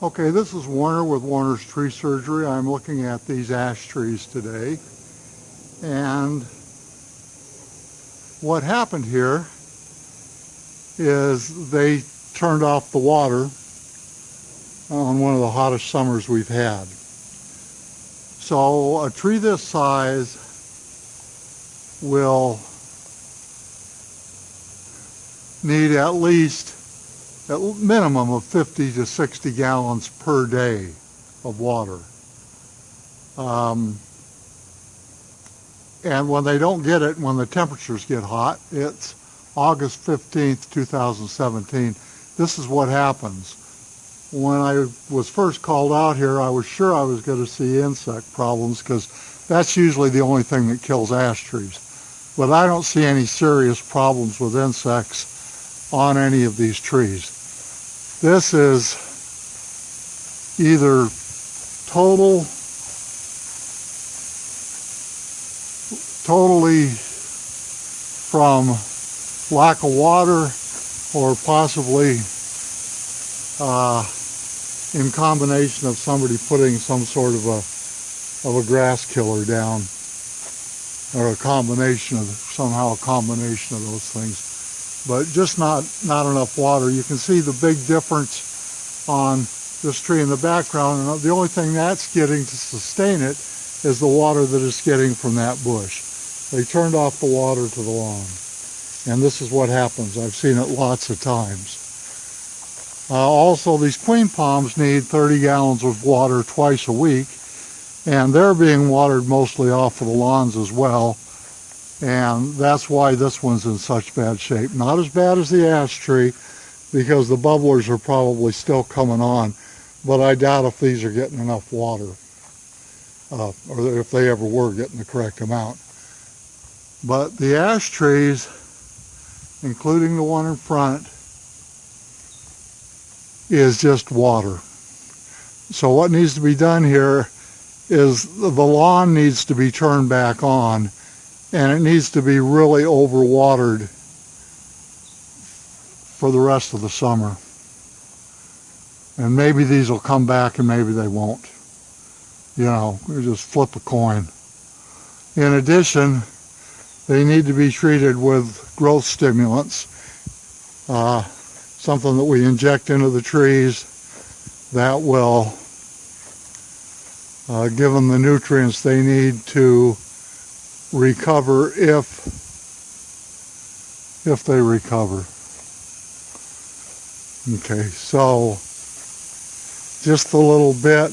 Okay, this is Warner with Warner's Tree Surgery. I'm looking at these ash trees today. And what happened here is they turned off the water on one of the hottest summers we've had. So a tree this size will need at least a minimum of 50 to 60 gallons per day of water. And when they don't get it, when the temperatures get hot, it's August 15th, 2017. This is what happens. When I was first called out here, I was sure I was going to see insect problems because that's usually the only thing that kills ash trees. But I don't see any serious problems with insects on any of these trees. This is either totally from lack of water, or possibly in combination of somebody putting some sort of a grass killer down, or a combination of those things. But just not enough water. You can see the big difference on this tree in the background, and the only thing that's getting to sustain it is the water that it's getting from that bush. They turned off the water to the lawn, and this is what happens. I've seen it lots of times. Also, these queen palms need 30 gallons of water twice a week, and they're being watered mostly off of the lawns as well. And that's why this one's in such bad shape. Not as bad as the ash tree, because the bubblers are probably still coming on, but I doubt if these are getting enough water, or if they ever were getting the correct amount. But the ash trees, including the one in front, is just water. So what needs to be done here is the lawn needs to be turned back on, and it needs to be really overwatered for the rest of the summer. And maybe these will come back and maybe they won't. You know, we just flip a coin. In addition, they need to be treated with growth stimulants, something that we inject into the trees that will give them the nutrients they need to recover if they recover. Okay, so just the little bit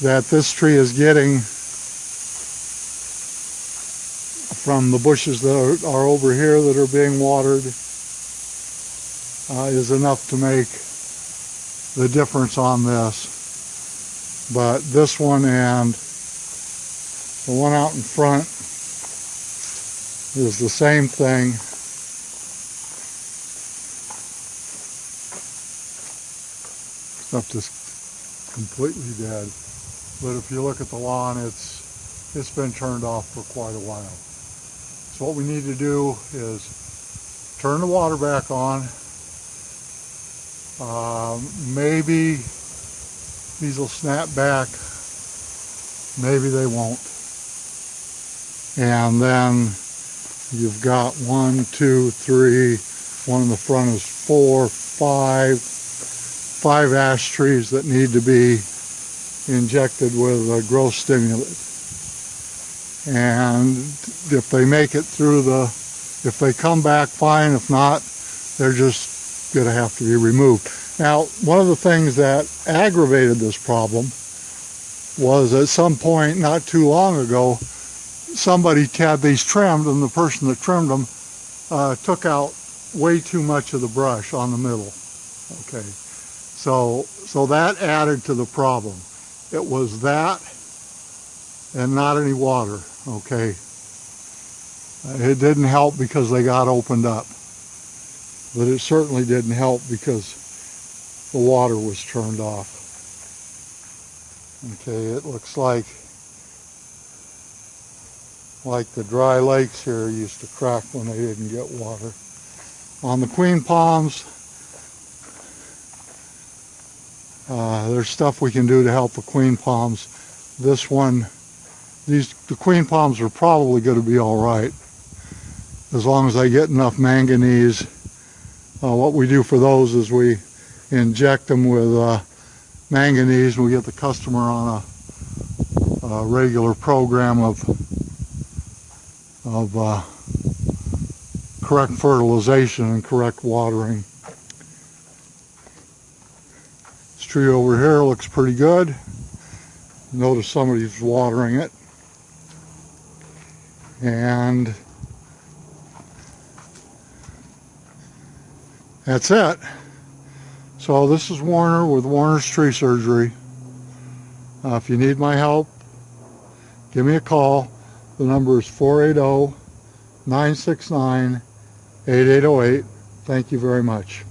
that this tree is getting from the bushes that are over here that are being watered is enough to make the difference on this. But this one and the one out in front is the same thing. Except it's completely dead. But if you look at the lawn, it's been turned off for quite a while. So what we need to do is turn the water back on. Maybe these will snap back. Maybe they won't. And then you've got 1, 2, 3, one in the front is 4, 5 ash trees that need to be injected with a growth stimulant. And if they make it through if they come back fine, if not, they're just going to have to be removed. Now, one of the things that aggravated this problem was at some point not too long ago, somebody had these trimmed, and the person that trimmed them took out way too much of the brush on the middle. Okay, so that added to the problem. It was that and not any water. Okay, it didn't help because they got opened up, but it certainly didn't help because the water was turned off. Okay, it looks like the dry lakes here used to crack when they didn't get water. On the queen palms, There's stuff we can do to help the queen palms. This one, the queen palms are probably going to be all right as long as they get enough manganese. What we do for those is we inject them with manganese, and we get the customer on a regular program of correct fertilization and correct watering. This tree over here looks pretty good. Notice somebody's watering it. And that's it. So this is Warner with Warner's Tree Surgery. If you need my help, give me a call. The number is 480-969-8808. Thank you very much.